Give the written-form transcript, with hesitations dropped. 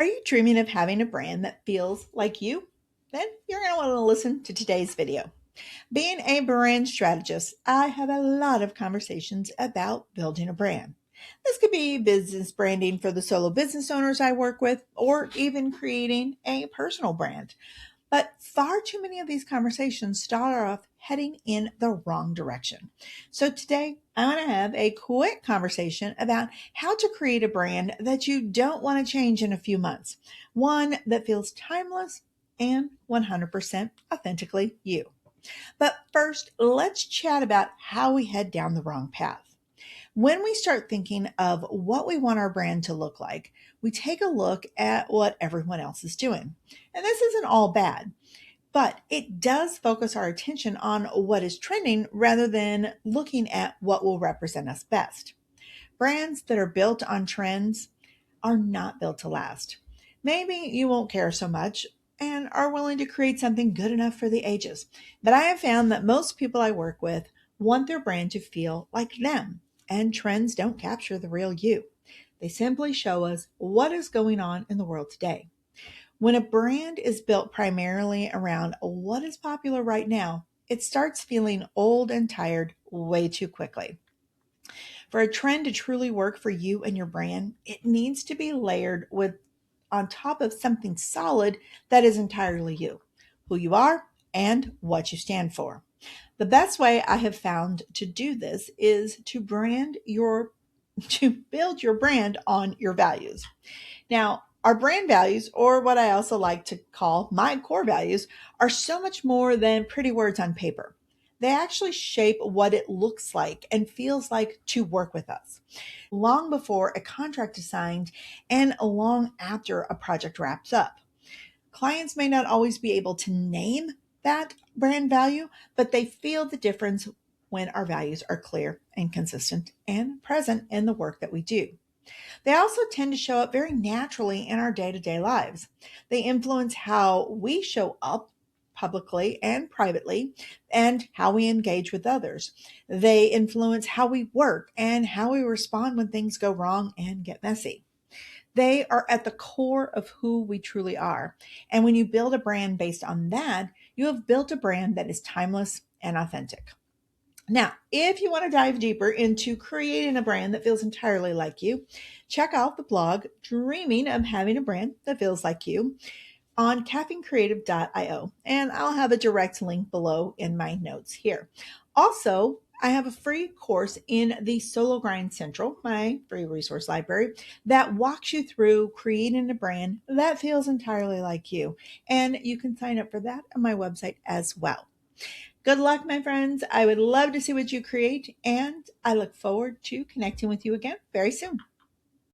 Are you dreaming of having a brand that feels like you? Then you're going to want to listen to today's video. Being a brand strategist, I have a lot of conversations about building a brand. This could be business branding for the solo business owners I work with, or even creating a personal brand. But far too many of these conversations start off heading in the wrong direction. So today, I want to have a quick conversation about how to create a brand that you don't want to change in a few months. One that feels timeless and 100% authentically you. But first, let's chat about how we head down the wrong path. When we start thinking of what we want our brand to look like, we take a look at what everyone else is doing. And this isn't all bad, but it does focus our attention on what is trending rather than looking at what will represent us best. Brands that are built on trends are not built to last. Maybe you won't care so much and are willing to create something good enough for the ages. But I have found that most people I work with want their brand to feel like them, and trends don't capture the real you. They simply show us what is going on in the world today. When a brand is built primarily around what is popular right now, it starts feeling old and tired way too quickly. For a trend to truly work for you and your brand, it needs to be layered with on top of something solid that is entirely you, who you are, and what you stand for. The best way I have found to do this is to build your brand on your values. Now, our brand values, or what I also like to call my core values, are so much more than pretty words on paper. They actually shape what it looks like and feels like to work with us, long before a contract is signed and long after a project wraps up. Clients may not always be able to name that brand value, but they feel the difference when our values are clear and consistent and present in the work that we do. They also tend to show up very naturally in our day to day lives. They influence how we show up publicly and privately and how we engage with others. They influence how we work and how we respond when things go wrong and get messy. They are at the core of who we truly are. And when you build a brand based on that, you have built a brand that is timeless and authentic. Now, if you want to dive deeper into creating a brand that feels entirely like you, check out the blog Dreaming of Having a Brand That Feels Like You on caffeinecreative.io. And I'll have a direct link below in my notes here. Also, I have a free course in the Solo Grind Central, my free resource library, that walks you through creating a brand that feels entirely like you. And you can sign up for that on my website as well. Good luck, my friends. I would love to see what you create, and I look forward to connecting with you again very soon.